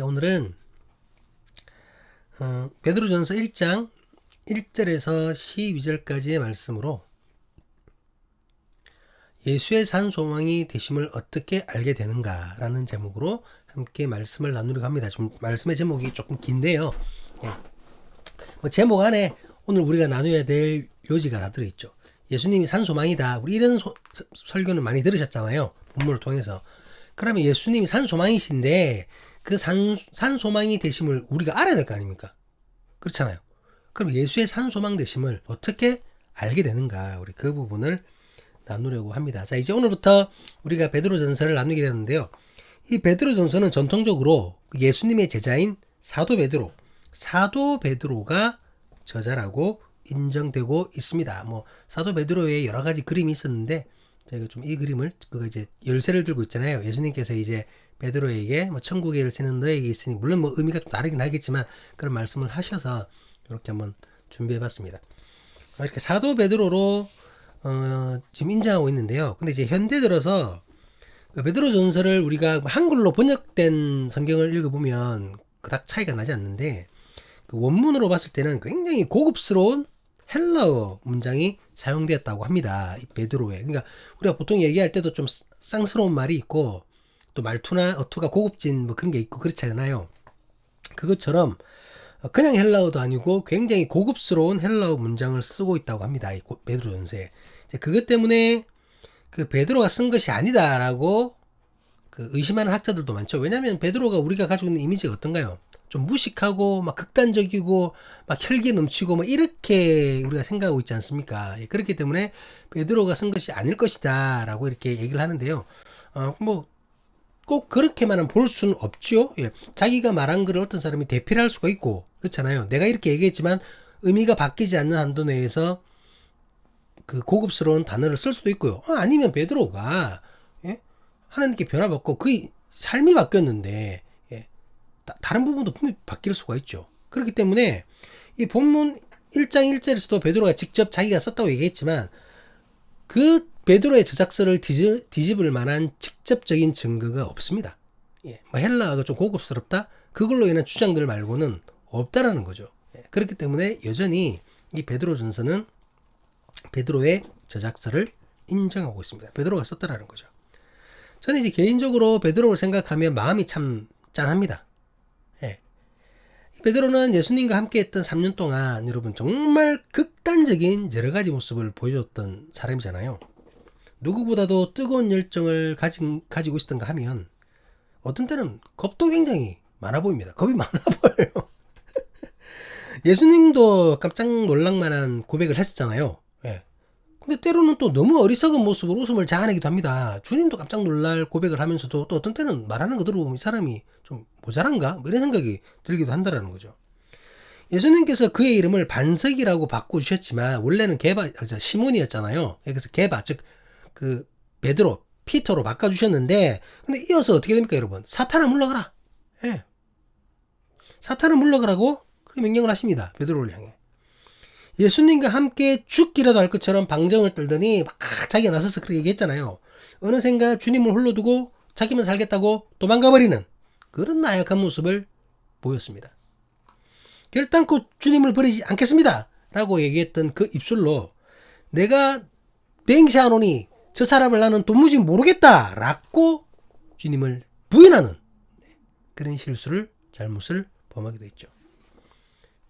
오늘은 베드로전서 1장 1절에서 12절까지의 말씀으로 예수의 산 소망이 되심을 어떻게 알게 되는가라는 제목으로 함께 말씀을 나누려고 합니다. 좀 말씀의 제목이 조금 긴데요. 제목 안에 오늘 우리가 나눠야 될 요지가 다 들어있죠. 예수님이 산 소망이다. 우리 이런 설교는 많이 들으셨잖아요. 본문을 통해서. 그러면 예수님이 산 소망이신데 그 산 소망이 되심을 우리가 알아야 될 거 아닙니까? 그렇잖아요. 그럼 예수의 산 소망 되심을 어떻게 알게 되는가? 우리 그 부분을 나누려고 합니다. 자, 이제 오늘부터 우리가 베드로전서를 나누게 되는데요. 이 베드로전서는 전통적으로 예수님의 제자인 사도 베드로가 저자라고 인정되고 있습니다. 사도 베드로의 여러 가지 그림이 있었는데 저희가 좀 이 그림을 이제 열쇠를 들고 있잖아요. 예수님께서 이제 베드로에게 천국의 열쇠는 너에게 있으니, 물론 의미가 좀 다르긴 하겠지만 그런 말씀을 하셔서 이렇게 한번 준비해봤습니다. 이렇게 사도 베드로로 지금 인정하고 있는데요. 근데 이제 현대 들어서 베드로전서를 우리가 한글로 번역된 성경을 읽어보면 그닥 차이가 나지 않는데, 그 원문으로 봤을 때는 굉장히 고급스러운 헬라어 문장이 사용되었다고 합니다. 이 베드로에. 그러니까 우리가 보통 얘기할 때도 좀 쌍스러운 말이 있고 또 말투나 어투가 고급진 그런 게 있고 그렇잖아요. 그것처럼 그냥 헬라어도 아니고 굉장히 고급스러운 헬라어 문장을 쓰고 있다고 합니다. 이 베드로전서에. 그것 때문에 그 베드로가 쓴 것이 아니다라고 의심하는 학자들도 많죠. 왜냐하면 베드로가 우리가 가지고 있는 이미지가 어떤가요? 좀 무식하고 막 극단적이고 막 혈기 넘치고 이렇게 우리가 생각하고 있지 않습니까? 그렇기 때문에 베드로가 쓴 것이 아닐 것이다 라고 이렇게 얘기를 하는데요. 꼭 그렇게만은 볼 수는 없죠. 자기가 말한 글을 어떤 사람이 대필 할 수가 있고 그렇잖아요. 내가 이렇게 얘기했지만 의미가 바뀌지 않는 한도 내에서 그 고급스러운 단어를 쓸 수도 있고요. 아니면 베드로가 하나님께 변화받고 그 삶이 바뀌었는데 다른 부분도 분명히 바뀔 수가 있죠. 그렇기 때문에 이 본문 1장 1절에서도 베드로가 직접 자기가 썼다고 얘기했지만 그 베드로의 저작서를 뒤집을 만한 직접적인 증거가 없습니다. 헬라어가 좀 고급스럽다? 그걸로 인한 주장들 말고는 없다라는 거죠. 그렇기 때문에 여전히 이 베드로전서는 베드로의 저작서를 인정하고 있습니다. 베드로가 썼다라는 거죠. 저는 이제 개인적으로 베드로를 생각하면 마음이 참 짠합니다. 베드로는 예수님과 함께 했던 3년 동안 여러분 정말 극단적인 여러 가지 모습을 보여줬던 사람이잖아요. 누구보다도 뜨거운 열정을 가지고 있었던가 하면 어떤 때는 겁도 굉장히 많아 보입니다. 겁이 많아 보여요. 예수님도 깜짝 놀랄만한 고백을 했었잖아요. 근데 때로는 또 너무 어리석은 모습으로 웃음을 자아내기도 합니다. 주님도 깜짝 놀랄 고백을 하면서도 또 어떤 때는 말하는 거 들어보면 이 사람이 좀 모자란가? 이런 생각이 들기도 한다라는 거죠. 예수님께서 그의 이름을 반석이라고 바꾸주셨지만 원래는 시몬이었잖아요. 그래서 즉 베드로, 피터로 바꿔주셨는데, 근데 이어서 어떻게 됩니까, 여러분? 사탄아 물러가라. 사탄아 물러가라고 명령을 하십니다. 베드로를 향해. 예수님과 함께 죽기라도 할 것처럼 방정을 떨더니 막 자기가 나서서 그렇게 얘기했잖아요. 어느샌가 주님을 홀로 두고 자기만 살겠다고 도망가버리는 그런 나약한 모습을 보였습니다. 결단코 주님을 버리지 않겠습니다 라고 얘기했던 그 입술로 내가 맹세하노니 저 사람을 나는 도무지 모르겠다 라고 주님을 부인하는 그런 잘못을 범하기도 했죠.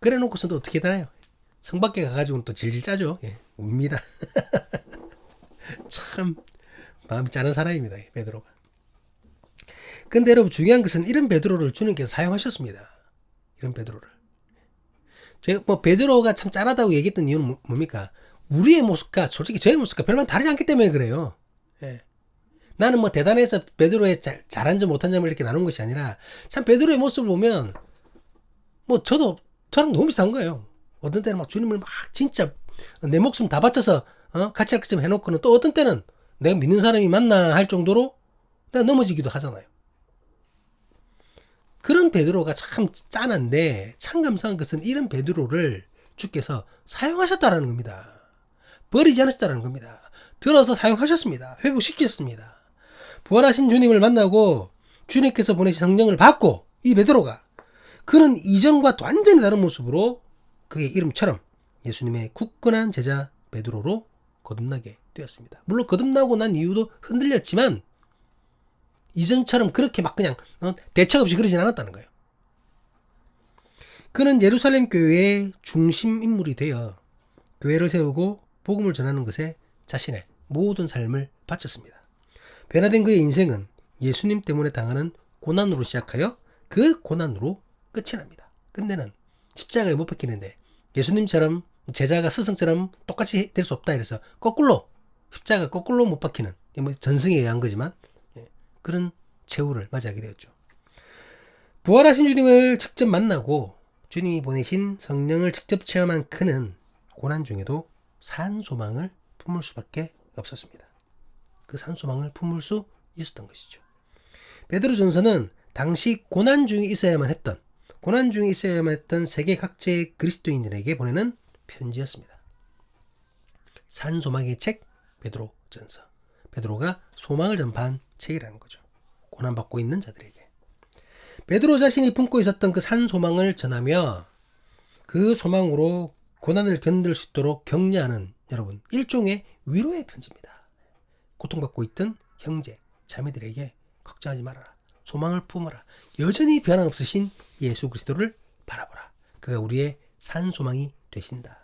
그래 놓고서도 어떻게 되나요? 성 밖에 가가지고는 또 질질 짜죠. 웁니다. 참 마음이 짠한 사람입니다, 베드로가. 근데 여러분 중요한 것은 이런 베드로를 주님께서 사용하셨습니다. 이런 베드로를. 제가 베드로가 참 짠하다고 얘기했던 이유는 뭡니까? 우리의 모습과 솔직히 저의 모습과 별반 다르지 않기 때문에 그래요. 나는 대단해서 베드로의 잘한 점 못한 점을 이렇게 나눈 것이 아니라 참 베드로의 모습을 보면 저랑 너무 비슷한 거예요. 어떤 때는 주님을 진짜 내 목숨 다 바쳐서 같이 할 것처럼 해놓고는 또 어떤 때는 내가 믿는 사람이 맞나 할 정도로 내가 넘어지기도 하잖아요. 그런 베드로가 참 짠한데 참 감사한 것은 이런 베드로를 주께서 사용하셨다라는 겁니다. 버리지 않으셨다라는 겁니다. 들어서 사용하셨습니다. 회복시켰습니다. 부활하신 주님을 만나고 주님께서 보내신 성령을 받고 이 베드로가 그는 이전과 완전히 다른 모습으로 그의 이름처럼 예수님의 굳건한 제자 베드로로 거듭나게 되었습니다. 물론 거듭나고 난 이유도 흔들렸지만 이전처럼 그렇게 막 그냥 대책 없이 그러진 않았다는 거예요. 그는 예루살렘 교회의 중심 인물이 되어 교회를 세우고 복음을 전하는 것에 자신의 모든 삶을 바쳤습니다. 변화된 그의 인생은 예수님 때문에 당하는 고난으로 시작하여 그 고난으로 끝이 납니다. 끝내는 십자가에 못 박히는데 예수님처럼 제자가 스승처럼 똑같이 될 수 없다 이래서 거꾸로 십자가 거꾸로 못 박히는 전승에 의한 거지만 그런 최후를 맞이하게 되었죠. 부활하신 주님을 직접 만나고 주님이 보내신 성령을 직접 체험한 그는 고난 중에도 산소망을 품을 수밖에 없었습니다. 그 산소망을 품을 수 있었던 것이죠. 베드로전서는 당시 고난 중에 있어야만 했던 세계 각지의 그리스도인들에게 보내는 편지였습니다. 산소망의 책 베드로전서. 베드로가 소망을 전파한 책이라는 거죠. 고난받고 있는 자들에게. 베드로 자신이 품고 있었던 그 산소망을 전하며 그 소망으로 고난을 견딜 수 있도록 격려하는 여러분, 일종의 위로의 편지입니다. 고통받고 있던 형제, 자매들에게 걱정하지 말아라. 소망을 품어라. 여전히 변함없으신 예수 그리스도를 바라보라. 그가 우리의 산소망이 되신다.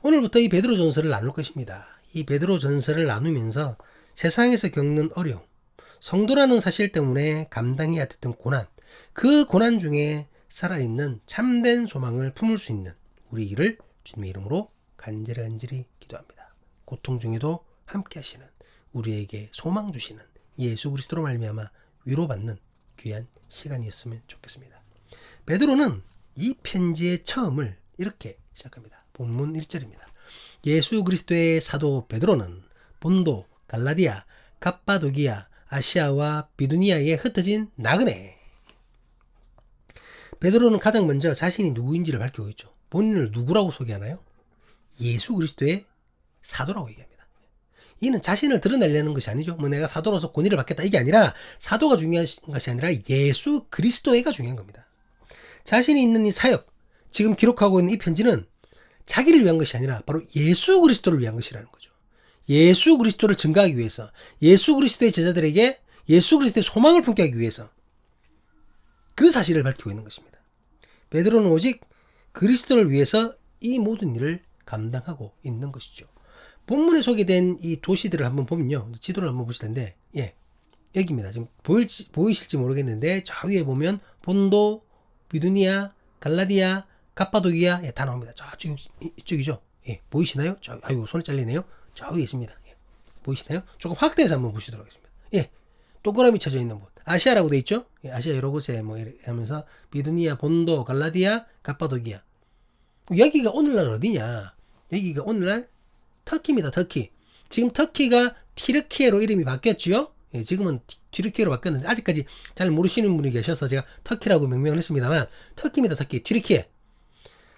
오늘부터 이 베드로전서를 나눌 것입니다. 이 베드로전서를 나누면서 세상에서 겪는 어려움, 성도라는 사실 때문에 감당해야 됐던 고난, 그 고난 중에 살아있는 참된 소망을 품을 수 있는 우리를 주님의 이름으로 간절히 기도합니다. 고통 중에도 함께 하시는, 우리에게 소망 주시는 예수 그리스도로 말미암아 위로받는 귀한 시간이었으면 좋겠습니다. 베드로는 이 편지의 처음을 이렇게 시작합니다. 본문 1절입니다. 예수 그리스도의 사도 베드로는 본도, 갈라디아, 갑바도기아, 아시아와 비두니아에 흩어진 나그네. 베드로는 가장 먼저 자신이 누구인지를 밝히고 있죠. 본인을 누구라고 소개하나요? 예수 그리스도의 사도라고 얘기합니다. 이는 자신을 드러내려는 것이 아니죠. 내가 사도로서 권위를 받겠다 이게 아니라, 사도가 중요한 것이 아니라 예수 그리스도가 중요한 겁니다. 자신이 있는 이 사역, 지금 기록하고 있는 이 편지는 자기를 위한 것이 아니라 바로 예수 그리스도를 위한 것이라는 거죠. 예수 그리스도를 증거하기 위해서, 예수 그리스도의 제자들에게 예수 그리스도의 소망을 품게 하기 위해서 그 사실을 밝히고 있는 것입니다. 베드로는 오직 그리스도를 위해서 이 모든 일을 감당하고 있는 것이죠. 본문에 소개된 이 도시들을 한번 보면요, 지도를 한번 보실 텐데, 여기입니다. 지금 보이실지 모르겠는데 저 위에 보면 본도, 비두니아, 갈라디아, 갑바도기아 다 나옵니다. 저쪽 이쪽이죠. 보이시나요? 손에 잘리네요. 저 위에 있습니다. 보이시나요? 조금 확대해서 한번 보시도록 하겠습니다. 동그라미 쳐져 있는 곳. 아시아라고 돼 있죠? 아시아 여러 곳에 이렇게 하면서 비두니아, 본도, 갈라디아, 갑바도기아. 여기가 오늘날 어디냐? 여기가 오늘날 터키입니다. 터키. 지금 터키가 튀르키예로 이름이 바뀌었죠? 지금은 튀르키예로 바뀌었는데 아직까지 잘 모르시는 분이 계셔서 제가 터키라고 명명을 했습니다만, 터키입니다. 터키. 튀르키예.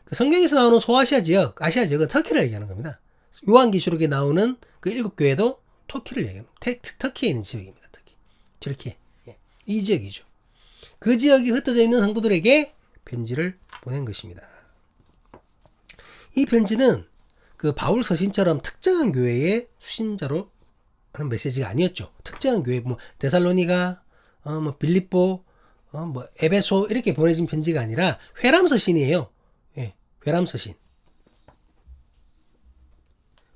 그 성경에서 나오는 소아시아 지역, 아시아 지역은 터키를 얘기하는 겁니다. 요한계시록에 나오는 그 7교회도 터키를 얘기합니다. 터키에 있는 지역입니다. 터키. 튀르키예. 이 지역이죠. 그 지역이 흩어져 있는 성도들에게 편지를 보낸 것입니다. 이 편지는 그 바울 서신처럼 특정한 교회의 수신자로 하는 메시지가 아니었죠. 특정한 교회, 데살로니가, 빌립보, 에베소 이렇게 보내진 편지가 아니라 회람 서신이에요. 회람 서신.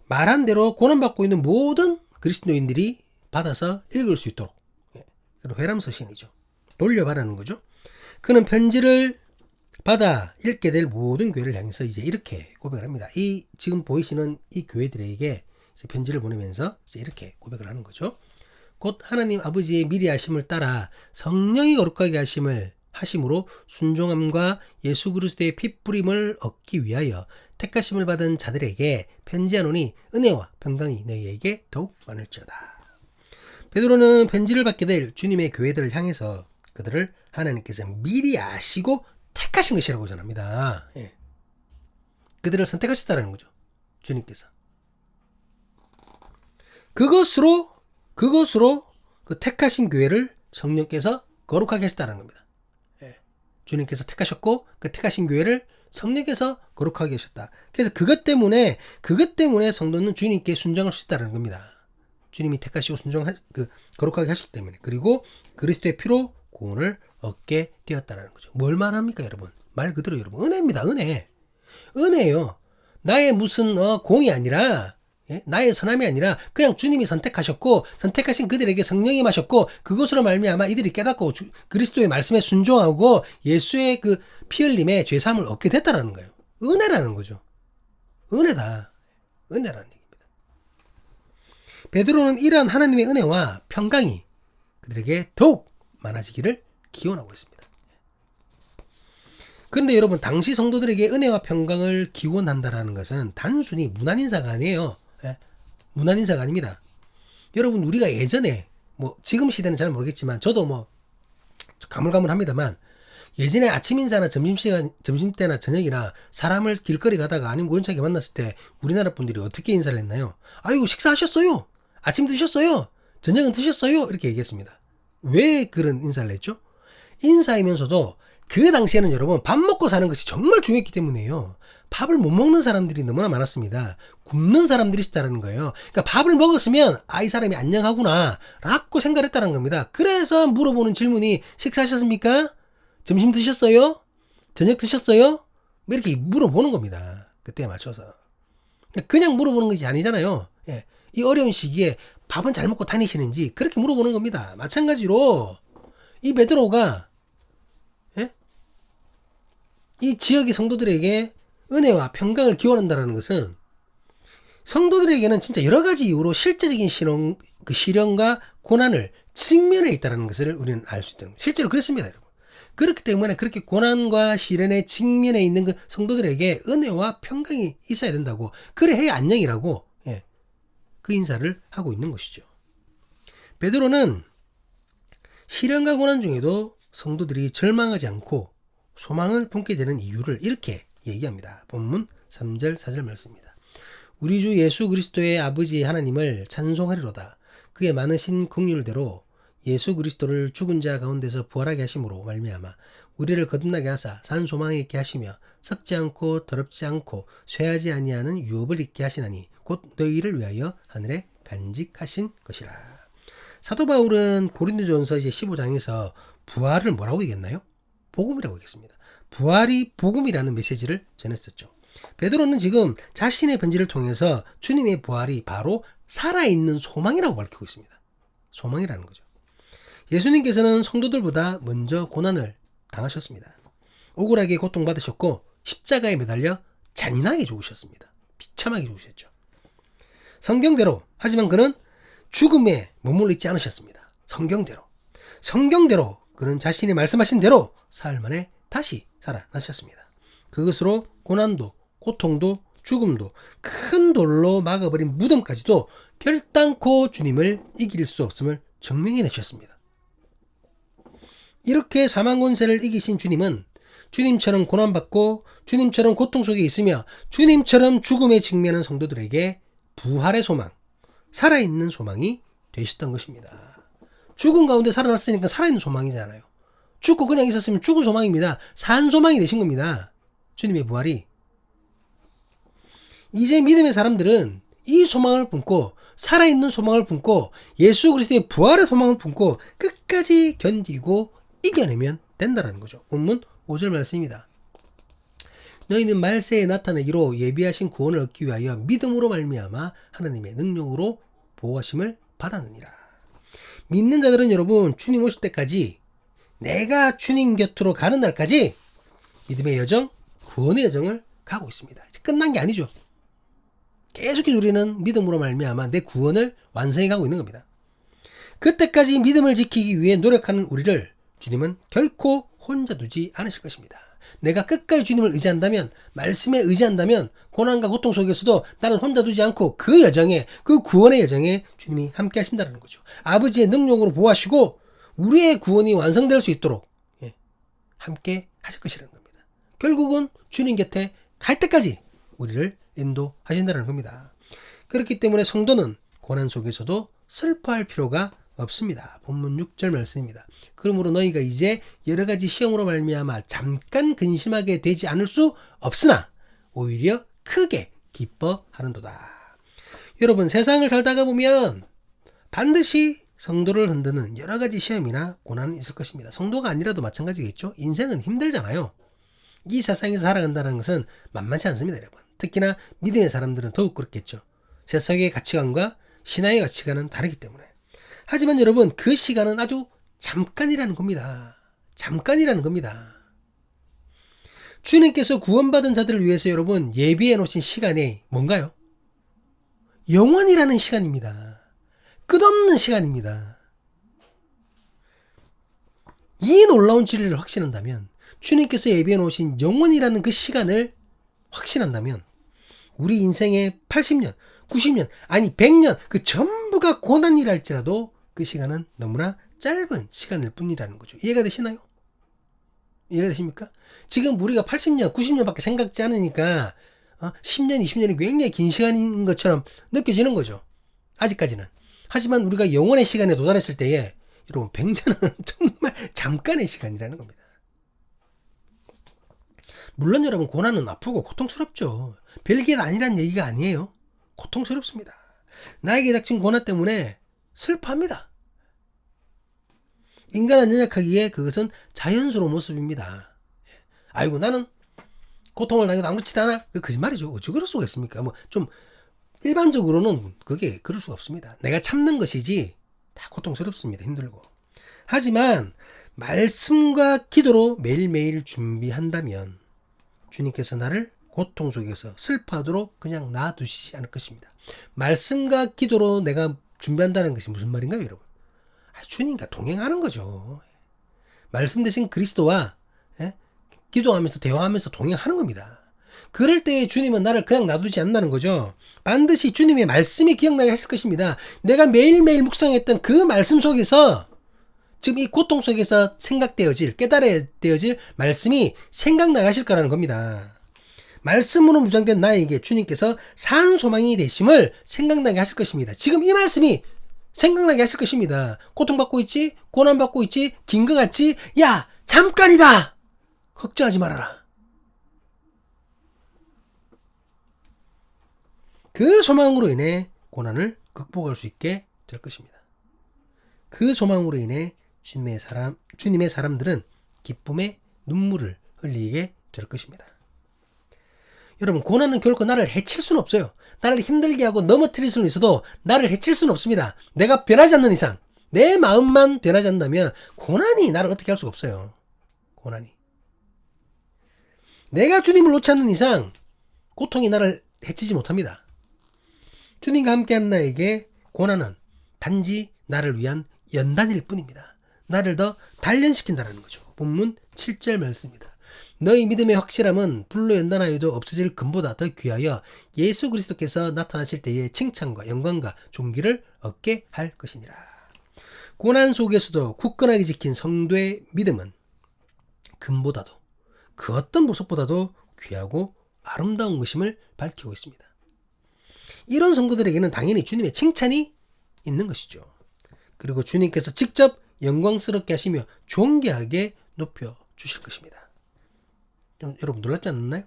말한 대로 고난받고 있는 모든 그리스도인들이 받아서 읽을 수 있도록, 회람 서신이죠. 돌려받는 거죠. 그는 편지를 받아 읽게 될 모든 교회를 향해서 이제 이렇게 고백을 합니다. 이 지금 보이시는 이 교회들에게 편지를 보내면서 이제 이렇게 고백을 하는 거죠. 곧 하나님 아버지의 미리 하심을 따라 성령이 거룩하게 하심으로 순종함과 예수 그리스도의 핏부림을 얻기 위하여 택하심을 받은 자들에게 편지하노니 은혜와 평강이 너희에게 더욱 많을지어다. 베드로는 편지를 받게 될 주님의 교회들을 향해서 그들을 하나님께서 미리 아시고 택하신 것이라고 전합니다. 그들을 선택하셨다는 거죠. 주님께서. 그것으로 그 택하신 교회를 성령께서 거룩하게 하셨다는 겁니다. 예. 주님께서 택하셨고 그 택하신 교회를 성령께서 거룩하게 하셨다. 그래서 그것 때문에 성도는 주님께 순종할 수 있다는 겁니다. 주님이 택하시고 거룩하게 하셨기 때문에. 그리고 그리스도의 피로 구원을 얻게 되었다는 거죠. 뭘 말합니까, 여러분? 말 그대로 여러분, 은혜입니다. 은혜예요. 나의 무슨 공이 아니라, 예? 나의 선함이 아니라 그냥 주님이 선택하셨고 선택하신 그들에게 성령이 임하셨고 그것으로 말미암아 이들이 깨닫고 그리스도의 말씀에 순종하고 예수의 그 피 흘림의 죄사함을 얻게 됐다라는 거예요. 은혜라는 거죠. 은혜라는 얘기입니다. 베드로는 이러한 하나님의 은혜와 평강이 그들에게 더욱 많아지기를 기원하고 있습니다. 그런데 여러분, 당시 성도들에게 은혜와 평강을 기원한다라는 것은 단순히 문안인사가 아니에요. 예? 문안인사가 아닙니다. 여러분, 우리가 예전에 지금 시대는 잘 모르겠지만 저도 가물가물합니다만 예전에 아침 인사나 점심때나 저녁이나 사람을 길거리 가다가 아니면 우연찮게 만났을 때 우리나라 분들이 어떻게 인사를 했나요? 아이고, 식사하셨어요? 아침 드셨어요? 저녁은 드셨어요? 이렇게 얘기했습니다. 왜 그런 인사를 했죠? 인사이면서도 그 당시에는 여러분 밥 먹고 사는 것이 정말 중요했기 때문에요. 밥을 못 먹는 사람들이 너무나 많았습니다. 굶는 사람들이 있다는 거예요. 그러니까 밥을 먹었으면 이 사람이 안녕하구나 라고 생각을 했다는 겁니다. 그래서 물어보는 질문이 식사하셨습니까? 점심 드셨어요? 저녁 드셨어요? 이렇게 물어보는 겁니다. 그때에 맞춰서. 그냥 물어보는 것이 아니잖아요. 예. 이 어려운 시기에 밥은 잘 먹고 다니시는지 그렇게 물어보는 겁니다. 마찬가지로 이 베드로가 이 지역의 성도들에게 은혜와 평강을 기원한다는 것은 성도들에게는 진짜 여러 가지 이유로 실제적인 시련과 고난을 직면해 있다는 것을 우리는 알 수 있다는 거예요. 실제로 그렇습니다, 여러분. 그렇기 때문에 그렇게 고난과 시련에 직면해 있는 그 성도들에게 은혜와 평강이 있어야 된다고, 그래 해야 안녕이라고 그 인사를 하고 있는 것이죠. 베드로는 시련과 고난 중에도 성도들이 절망하지 않고 소망을 품게 되는 이유를 이렇게 얘기합니다. 본문 3절 4절 말씀입니다. 우리 주 예수 그리스도의 아버지 하나님을 찬송하리로다. 그의 많으신 긍휼대로 예수 그리스도를 죽은 자 가운데서 부활하게 하심으로 말미암아 우리를 거듭나게 하사 산 소망에 있게 하시며 썩지 않고 더럽지 않고 쇠하지 아니하는 유업을 있게 하시나니 곧 너희를 위하여 하늘에 간직하신 것이라. 사도 바울은 고린도전서 15장에서 부활을 뭐라고 얘기했나요? 복음이라고 얘기했습니다. 부활이 복음이라는 메시지를 전했었죠. 베드로는 지금 자신의 편지를 통해서 주님의 부활이 바로 살아있는 소망이라고 밝히고 있습니다. 소망이라는 거죠. 예수님께서는 성도들보다 먼저 고난을 당하셨습니다. 억울하게 고통받으셨고 십자가에 매달려 잔인하게 죽으셨습니다. 비참하게 죽으셨죠. 성경대로, 하지만 그는 죽음에 머물러 있지 않으셨습니다. 성경대로 그는 자신이 말씀하신 대로 사흘 만에 다시 살아나셨습니다. 그것으로 고난도, 고통도, 죽음도, 큰 돌로 막아버린 무덤까지도 결단코 주님을 이길 수 없음을 증명해 내셨습니다. 이렇게 사망 권세를 이기신 주님은 주님처럼 고난받고 주님처럼 고통 속에 있으며 주님처럼 죽음에 직면한 성도들에게 부활의 소망, 살아있는 소망이 되셨던 것입니다. 죽음 가운데 살아났으니까 살아있는 소망이잖아요. 죽고 그냥 있었으면 죽은 소망입니다. 산 소망이 되신 겁니다. 주님의 부활이. 이제 믿음의 사람들은 이 소망을 품고, 살아있는 소망을 품고, 예수 그리스도의 부활의 소망을 품고 끝까지 견디고 이겨내면 된다는 거죠. 본문 5절 말씀입니다. 너희는 말세에 나타내기로 예비하신 구원을 얻기 위하여 믿음으로 말미암아 하나님의 능력으로 보호하심을 받았느니라. 믿는 자들은 여러분, 주님 오실 때까지, 내가 주님 곁으로 가는 날까지 믿음의 여정, 구원의 여정을 가고 있습니다. 이제 끝난 게 아니죠. 계속해서 우리는 믿음으로 말미암아 내 구원을 완성해 가고 있는 겁니다. 그때까지 믿음을 지키기 위해 노력하는 우리를 주님은 결코 혼자 두지 않으실 것입니다. 내가 끝까지 주님을 의지한다면, 말씀에 의지한다면 고난과 고통 속에서도 나를 혼자 두지 않고 그 여정에, 그 구원의 여정에 주님이 함께 하신다는 거죠. 아버지의 능력으로 보호하시고 우리의 구원이 완성될 수 있도록 함께 하실 것이라는 겁니다. 결국은 주님 곁에 갈 때까지 우리를 인도하신다는 겁니다. 그렇기 때문에 성도는 고난 속에서도 슬퍼할 필요가 없습니다. 본문 6절 말씀입니다. 그러므로 너희가 이제 여러 가지 시험으로 말미암아 잠깐 근심하게 되지 않을 수 없으나 오히려 크게 기뻐하는도다. 여러분, 세상을 살다가 보면 반드시 성도를 흔드는 여러 가지 시험이나 고난은 있을 것입니다. 성도가 아니라도 마찬가지겠죠. 인생은 힘들잖아요. 이 세상에서 살아간다는 것은 만만치 않습니다, 여러분. 특히나 믿음의 사람들은 더욱 그렇겠죠. 세상의 가치관과 신앙의 가치관은 다르기 때문에. 하지만 여러분, 그 시간은 아주 잠깐이라는 겁니다. 잠깐이라는 겁니다. 주님께서 구원받은 자들을 위해서 여러분 예비해 놓으신 시간이 뭔가요? 영원이라는 시간입니다. 끝없는 시간입니다. 이 놀라운 진리를 확신한다면, 주님께서 예비해 놓으신 영원이라는 그 시간을 확신한다면, 우리 인생의 80년, 90년, 아니 100년 그 전부가 고난이랄지라도 그 시간은 너무나 짧은 시간일 뿐이라는 거죠. 이해가 되시나요? 이해가 되십니까? 지금 우리가 80년, 90년밖에 생각지 않으니까 10년, 20년이 굉장히 긴 시간인 것처럼 느껴지는 거죠. 아직까지는. 하지만 우리가 영원의 시간에 도달했을 때에 여러분 100년은 정말 잠깐의 시간이라는 겁니다. 물론 여러분, 고난은 아프고 고통스럽죠. 별게 아니란 얘기가 아니에요. 고통스럽습니다. 나에게 닥친 고난 때문에 슬퍼합니다. 인간은 연약하기에 그것은 자연스러운 모습입니다. 아이고, 나는 고통을 당해도 아무렇지도 않아. 그 거짓말이죠. 어찌 그럴 수가 있습니까? 뭐 좀 일반적으로는 그게 그럴 수가 없습니다. 내가 참는 것이지 다 고통스럽습니다. 힘들고. 하지만 말씀과 기도로 매일매일 준비한다면 주님께서 나를 고통 속에서 슬퍼하도록 그냥 놔두시지 않을 것입니다. 말씀과 기도로 내가 준비한다는 것이 무슨 말인가요, 여러분? 주님과 동행하는 거죠. 말씀 대신 그리스도와 기도하면서 대화하면서 동행하는 겁니다. 그럴 때 주님은 나를 그냥 놔두지 않는다는 거죠. 반드시 주님의 말씀이 기억나게 하실 것입니다. 내가 매일매일 묵상했던 그 말씀 속에서, 지금 이 고통 속에서 생각되어질, 깨달아야 되어질 말씀이 생각나게 하실 거라는 겁니다. 말씀으로 무장된 나에게 주님께서 산 소망이 되심을 생각나게 하실 것입니다. 지금 이 말씀이 생각나게 하실 것입니다. 고통받고 있지? 고난받고 있지? 긴 것 같지? 야, 잠깐이다! 걱정하지 말아라. 그 소망으로 인해 고난을 극복할 수 있게 될 것입니다. 그 소망으로 인해 주님의 사람들은 기쁨의 눈물을 흘리게 될 것입니다. 여러분, 고난은 결코 나를 해칠 수는 없어요. 나를 힘들게 하고 넘어뜨릴 수는 있어도 나를 해칠 수는 없습니다. 내가 변하지 않는 이상, 내 마음만 변하지 않는다면 고난이 나를 어떻게 할 수가 없어요. 고난이. 내가 주님을 놓지 않는 이상 고통이 나를 해치지 못합니다. 주님과 함께한 나에게 고난은 단지 나를 위한 연단일 뿐입니다. 나를 더 단련시킨다는 거죠. 본문 7절 말씀입니다. 너희 믿음의 확실함은 불로 연단하여도 없어질 금보다 더 귀하여 예수 그리스도께서 나타나실 때에 칭찬과 영광과 존귀를 얻게 할 것이니라. 고난 속에서도 굳건하게 지킨 성도의 믿음은 금보다도 그 어떤 보석보다도 귀하고 아름다운 것임을 밝히고 있습니다. 이런 성도들에게는 당연히 주님의 칭찬이 있는 것이죠. 그리고 주님께서 직접 영광스럽게 하시며 존귀하게 높여주실 것입니다. 여러분 놀랍지 않나요?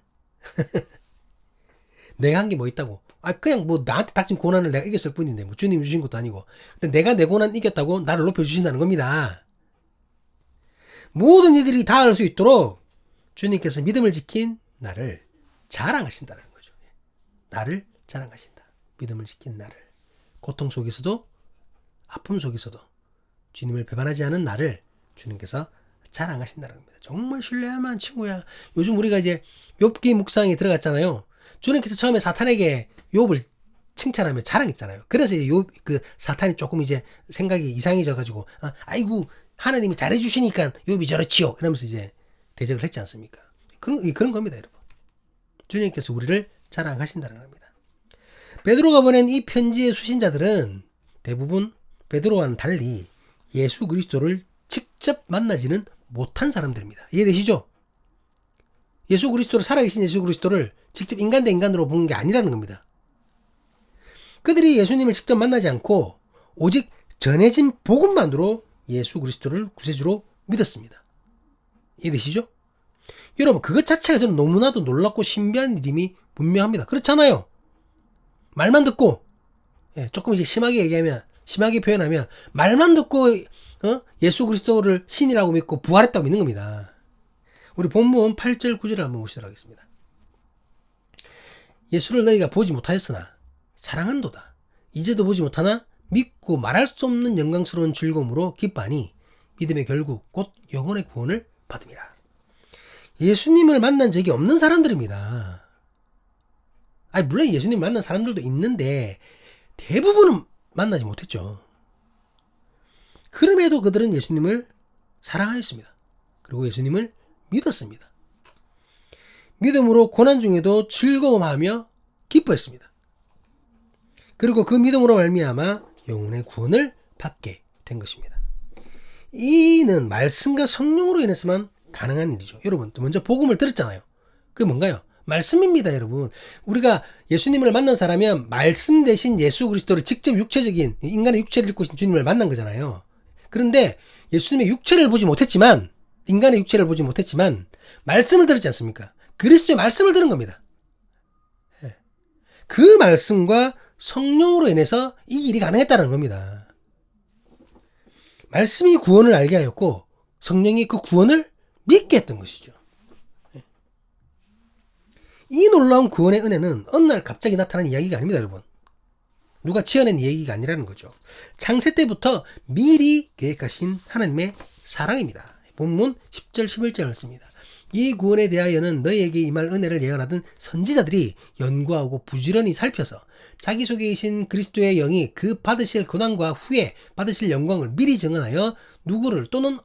내가 한 게 뭐 있다고? 그냥 뭐 나한테 닥친 고난을 내가 이겼을 뿐인데 뭐 주님이 주신 것도 아니고. 근데 내가 내 고난 이겼다고 나를 높여주신다는 겁니다. 모든 이들이 다 알 수 있도록 주님께서 믿음을 지킨 나를 자랑하신다는 거죠. 나를 자랑하신다. 믿음을 지킨 나를. 고통 속에서도 아픔 속에서도 주님을 배반하지 않은 나를 주님께서 자랑하신다는 겁니다. 정말 신뢰할 만한 친구야. 요즘 우리가 이제 욥기 묵상에 들어갔잖아요. 주님께서 처음에 사탄에게 욥을 칭찬하며 자랑했잖아요. 그래서 이제 그 사탄이 조금 이제 생각이 이상해져 가지고 아이고 하나님이 잘해주시니까 욥이 저렇지요 이러면서 이제 대적을 했지 않습니까? 그런 겁니다, 여러분. 주님께서 우리를 자랑하신다는 겁니다. 베드로가 보낸 이 편지의 수신자들은 대부분 베드로와는 달리 예수 그리스도를 직접 만나지는 못한 사람들입니다. 이해되시죠? 예수 그리스도를, 살아계신 예수 그리스도를 직접 인간 대 인간으로 보는 게 아니라는 겁니다. 그들이 예수님을 직접 만나지 않고 오직 전해진 복음만으로 예수 그리스도를 구세주로 믿었습니다. 이해되시죠? 여러분, 그것 자체가 저는 너무나도 놀랍고 신비한 일임이 분명합니다. 그렇잖아요. 말만 듣고, 조금 이제 심하게 표현하면, 말만 듣고, 예수 그리스도를 신이라고 믿고 부활했다고 믿는 겁니다. 우리 본문 8절 9절을 한번 보시도록 하겠습니다. 예수를 너희가 보지 못하였으나 사랑한도다. 이제도 보지 못하나 믿고 말할 수 없는 영광스러운 즐거움으로 기뻐하니 믿음의 결국 곧 영혼의 구원을 받음이라. 예수님을 만난 적이 없는 사람들입니다. 물론 예수님을 만난 사람들도 있는데 대부분은 만나지 못했죠. 그럼에도 그들은 예수님을 사랑하였습니다. 그리고 예수님을 믿었습니다. 믿음으로 고난 중에도 즐거움하며 기뻐했습니다. 그리고 그 믿음으로 말미암아 영혼의 구원을 받게 된 것입니다. 이는 말씀과 성령으로 인해서만 가능한 일이죠. 여러분, 먼저 복음을 들었잖아요. 그게 뭔가요? 말씀입니다, 여러분. 우리가 예수님을 만난 사람이면 말씀 대신 예수 그리스도를 직접 육체적인 인간의 육체를 입고 주님을 만난 거잖아요. 그런데 예수님의 육체를 보지 못했지만, 인간의 육체를 보지 못했지만 말씀을 들었지 않습니까? 그리스도의 말씀을 들은 겁니다. 그 말씀과 성령으로 인해서 이 일이 가능했다는 겁니다. 말씀이 구원을 알게 하였고 성령이 그 구원을 믿게 했던 것이죠. 이 놀라운 구원의 은혜는 어느 날 갑자기 나타난 이야기가 아닙니다, 여러분. 누가 지어낸 이야기가 아니라는 거죠. 창세 때부터 미리 계획하신 하나님의 사랑입니다. 본문 10절 11절 말씀입니다. 이 구원에 대하여는 너희에게 임할 은혜를 예언하던 선지자들이 연구하고 부지런히 살펴서 자기 속에 계신 그리스도의 영이 그 받으실 고난과 후에 받으실 영광을 미리 정언하여 누구를 또는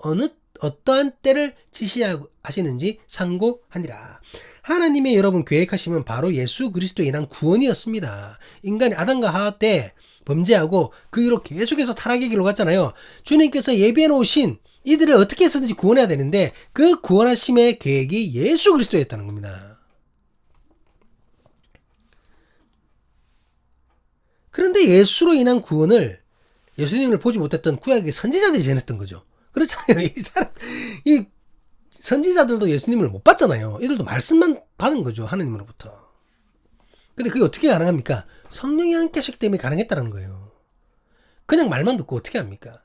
어떠한 때를 지시하시는지 상고하니라. 하나님의 여러분 계획하심은 바로 예수 그리스도에 인한 구원이었습니다. 인간이 아담과 하와 때 범죄하고 그 이후로 계속해서 타락의 길로 갔잖아요. 주님께서 예비해 놓으신 이들을 어떻게 해서든지 구원해야 되는데 그 구원하심의 계획이 예수 그리스도였다는 겁니다. 그런데 예수로 인한 구원을 예수님을 보지 못했던 구약의 선지자들이 전했던 거죠. 그렇잖아요. 이 선지자들도 예수님을 못 봤잖아요. 이들도 말씀만 받은 거죠. 하나님으로부터. 근데 그게 어떻게 가능합니까? 성령이 함께 하셨기 때문에 가능했다는 거예요. 그냥 말만 듣고 어떻게 합니까?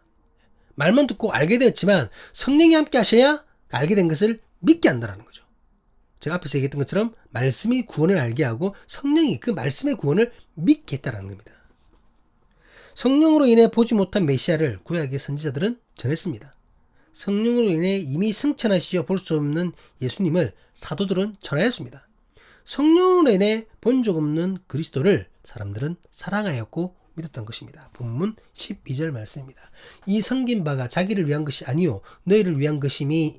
말만 듣고 알게 되었지만 성령이 함께 하셔야 알게 된 것을 믿게 한다는 거죠. 제가 앞에서 얘기했던 것처럼 말씀이 구원을 알게 하고 성령이 그 말씀의 구원을 믿게 했다는 겁니다. 성령으로 인해 보지 못한 메시아를 구약의 선지자들은 전했습니다. 성령으로 인해 이미 승천하시어 볼 수 없는 예수님을 사도들은 전하였습니다. 성령으로 인해 본 적 없는 그리스도를 사람들은 사랑하였고 믿었던 것입니다. 본문 12절 말씀입니다. 이 섬긴 바가 자기를 위한 것이 아니요 너희를 위한 것임이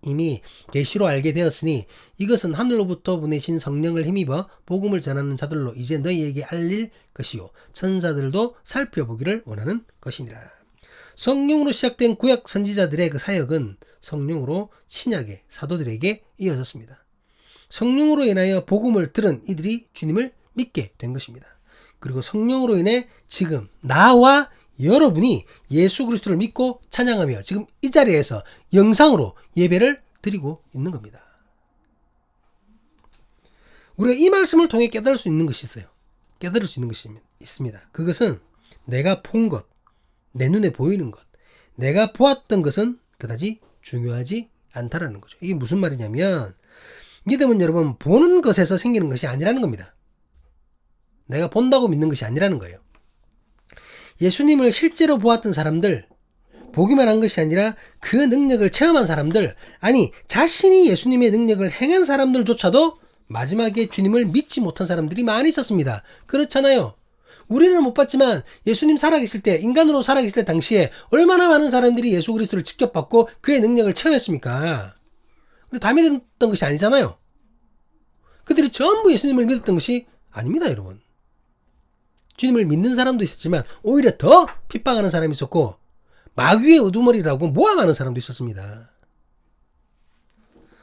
이미 계시로 알게 되었으니 이것은 하늘로부터 보내신 성령을 힘입어 복음을 전하는 자들로 이제 너희에게 알릴 것이요 천사들도 살펴보기를 원하는 것이니라. 성령으로 시작된 구약 선지자들의 그 사역은 성령으로 신약의 사도들에게 이어졌습니다. 성령으로 인하여 복음을 들은 이들이 주님을 믿게 된 것입니다. 그리고 성령으로 인해 지금 나와 여러분이 예수 그리스도를 믿고 찬양하며 지금 이 자리에서 영상으로 예배를 드리고 있는 겁니다. 우리가 이 말씀을 통해 깨달을 수 있는 것이 있어요. 깨달을 수 있는 것이 있습니다. 그것은 내가 본 것, 내 눈에 보이는 것, 내가 보았던 것은 그다지 중요하지 않다라는 거죠. 이게 무슨 말이냐면 믿음은 여러분 보는 것에서 생기는 것이 아니라는 겁니다. 내가 본다고 믿는 것이 아니라는 거예요. 예수님을 실제로 보았던 사람들, 보기만 한 것이 아니라 그 능력을 체험한 사람들, 아니 자신이 예수님의 능력을 행한 사람들조차도 마지막에 주님을 믿지 못한 사람들이 많이 있었습니다. 그렇잖아요. 우리는 못 봤지만 예수님 살아계실 때, 인간으로 살아계실 때 당시에 얼마나 많은 사람들이 예수 그리스도를 직접 받고 그의 능력을 체험했습니까? 근데 다 믿었던 것이 아니잖아요. 그들이 전부 예수님을 믿었던 것이 아닙니다, 여러분. 주님을 믿는 사람도 있었지만 오히려 더 핍박하는 사람이 있었고 마귀의 우두머리라고 모함하는 사람도 있었습니다.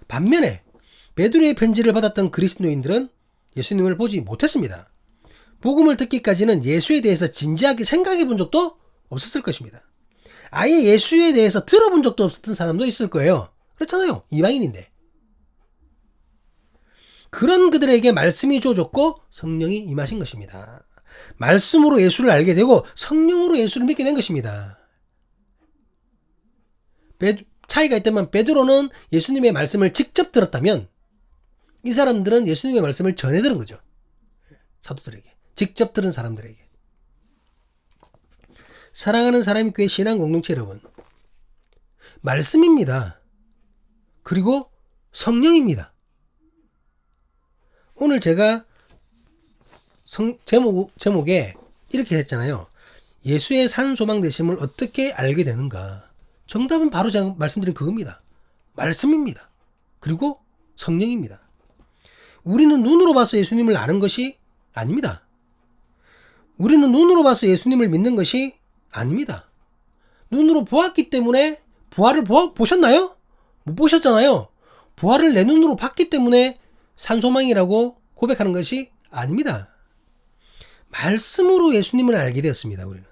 반면에 베드로의 편지를 받았던 그리스도인들은 예수님을 보지 못했습니다. 복음을 듣기까지는 예수에 대해서 진지하게 생각해 본 적도 없었을 것입니다. 아예 예수에 대해서 들어본 적도 없었던 사람도 있을 거예요. 그렇잖아요. 이방인인데. 그런 그들에게 말씀이 주어졌고 성령이 임하신 것입니다. 말씀으로 예수를 알게 되고 성령으로 예수를 믿게 된 것입니다. 차이가 있다면 베드로는 예수님의 말씀을 직접 들었다면 이 사람들은 예수님의 말씀을 전해 들은 거죠. 사도들에게. 직접 들은 사람들에게. 사랑하는 사람이 교회 신앙 공동체 여러분. 말씀입니다. 그리고 성령입니다. 오늘 제가 제목에 이렇게 했잖아요. 예수의 산 소망 되심을 어떻게 알게 되는가? 정답은 바로 제가 말씀드린 그겁니다. 말씀입니다. 그리고 성령입니다. 우리는 눈으로 봐서 예수님을 아는 것이 아닙니다. 우리는 눈으로 봐서 예수님을 믿는 것이 아닙니다. 눈으로 보았기 때문에 부활을 보셨나요? 못 보셨잖아요. 부활을 내 눈으로 봤기 때문에 산소망이라고 고백하는 것이 아닙니다. 말씀으로 예수님을 알게 되었습니다. 우리는.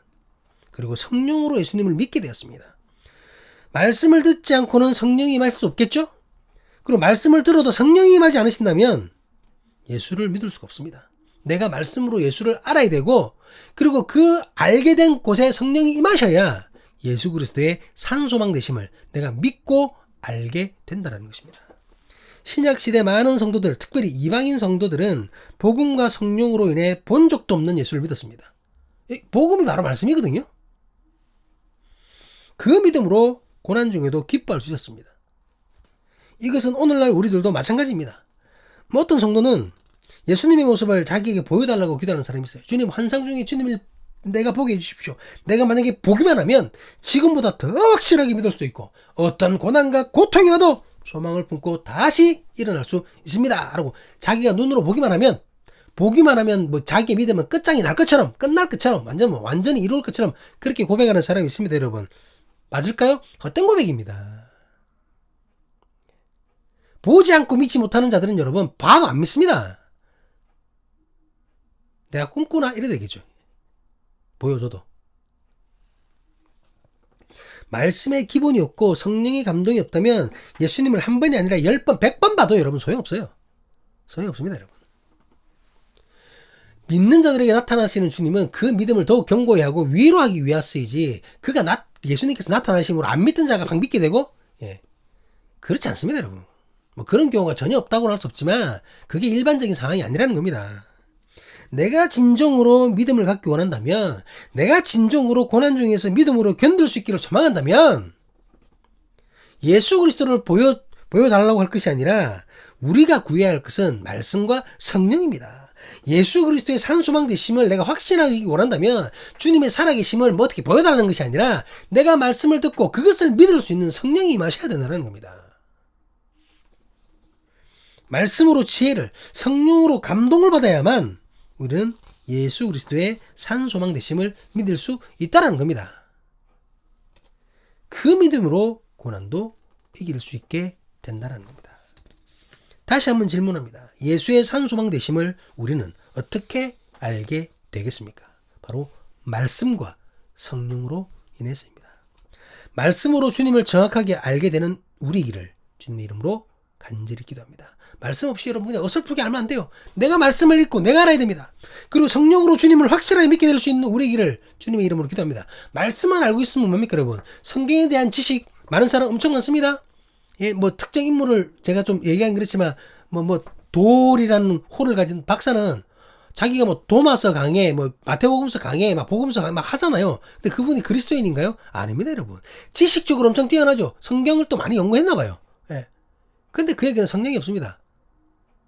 그리고 성령으로 예수님을 믿게 되었습니다. 말씀을 듣지 않고는 성령이 임할 수 없겠죠? 그리고 말씀을 들어도 성령이 임하지 않으신다면 예수를 믿을 수가 없습니다. 내가 말씀으로 예수를 알아야 되고 그리고 그 알게 된 곳에 성령이 임하셔야 예수 그리스도의 산소망 되심을 내가 믿고 알게 된다는 것입니다. 신약시대 많은 성도들, 특별히 이방인 성도들은 복음과 성령으로 인해 본 적도 없는 예수를 믿었습니다. 복음이 바로 말씀이거든요. 그 믿음으로 고난 중에도 기뻐할 수 있었습니다. 이것은 오늘날 우리들도 마찬가지입니다. 어떤 성도는 예수님의 모습을 자기에게 보여달라고 기도하는 사람이 있어요. 주님, 환상 중에 주님을 내가 보게 해주십시오. 내가 만약에 보기만 하면 지금보다 더 확실하게 믿을 수 있고 어떤 고난과 고통이 와도 소망을 품고 다시 일어날 수 있습니다. 라고 자기가 눈으로 보기만 하면 뭐 자기의 믿음은 끝장이 날 것처럼 끝날 것처럼 완전히 이룰 것처럼 그렇게 고백하는 사람이 있습니다. 여러분. 맞을까요? 헛된 고백입니다. 보지 않고 믿지 못하는 자들은 여러분 봐도 안 믿습니다. 내가 꿈꾸나 이래 되겠죠. 보여줘도. 말씀의 기본이 없고 성령의 감동이 없다면 예수님을 한 번이 아니라 10번, 100번 봐도 여러분 소용없어요. 소용없습니다, 여러분. 믿는 자들에게 나타나시는 주님은 그 믿음을 더욱 견고히 하고 위로하기 위하여이지 예수님께서 나타나심으로 안 믿던 자가 막 믿게 되고 그렇지 않습니다, 여러분. 뭐 그런 경우가 전혀 없다고는 할 수 없지만 그게 일반적인 상황이 아니라는 겁니다. 내가 진정으로 믿음을 갖기 원한다면 내가 진정으로 고난 중에서 믿음으로 견딜 수 있기를 소망한다면 예수 그리스도를 보여달라고 할 것이 아니라 우리가 구해야 할 것은 말씀과 성령입니다. 예수 그리스도의 산소망 되심을 내가 확신하기 원한다면 주님의 살아계심을 뭐 어떻게 보여달라는 것이 아니라 내가 말씀을 듣고 그것을 믿을 수 있는 성령이 임하셔야 된다는 겁니다. 말씀으로 지혜를, 성령으로 감동을 받아야만 우리는 예수 그리스도의 산소망 되심을 믿을 수 있다는 겁니다. 그 믿음으로 고난도 이길 수 있게 된다는 겁니다. 다시 한번 질문합니다. 예수의 산소망 되심을 우리는 어떻게 알게 되겠습니까? 바로 말씀과 성령으로 인해서입니다. 말씀으로 주님을 정확하게 알게 되는 우리이기를 주님의 이름으로 간절히 기도합니다. 말씀 없이 여러분 그냥 어설프게 알면 안 돼요. 내가 말씀을 읽고 내가 알아야 됩니다. 그리고 성령으로 주님을 확실하게 믿게 될 수 있는 우리이기를 주님의 이름으로 기도합니다. 말씀만 알고 있으면 뭡니까 여러분? 성경에 대한 지식 많은 사람 엄청 많습니다. 뭐 특정 인물을 제가 좀 얘기하긴 그렇지만 뭐 돌이라는 호를 가진 박사는 자기가 뭐 도마서 강해, 뭐 마태복음서 강해, 막 복음서 강해 막 하잖아요. 근데 그분이 그리스도인인가요? 아닙니다, 여러분. 지식적으로 엄청 뛰어나죠. 성경을 또 많이 연구했나 봐요. 근데 그에게는 성령이 없습니다.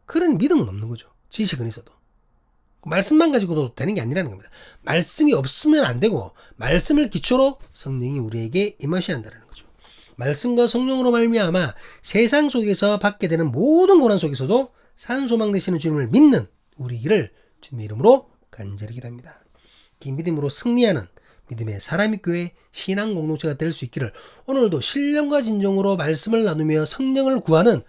그런 믿음은 없는 거죠. 지식은 있어도. 말씀만 가지고도 되는 게 아니라는 겁니다. 말씀이 없으면 안 되고 말씀을 기초로 성령이 우리에게 임하셔야 한다는 거죠. 말씀과 성령으로 말미암아 세상 속에서 받게 되는 모든 고난 속에서도 산소망 되시는 주님을 믿는 우리를 주님의 이름으로 간절히 기도합니다. 이 믿음으로 승리하는 믿음의 사람이 교회 신앙 공동체가 될 수 있기를 오늘도 신령과 진정으로 말씀을 나누며 성령을 구하는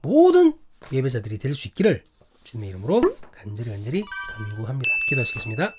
모든 예배자들이 될 수 있기를 주님의 이름으로 간절히 간구합니다. 기도하시겠습니다.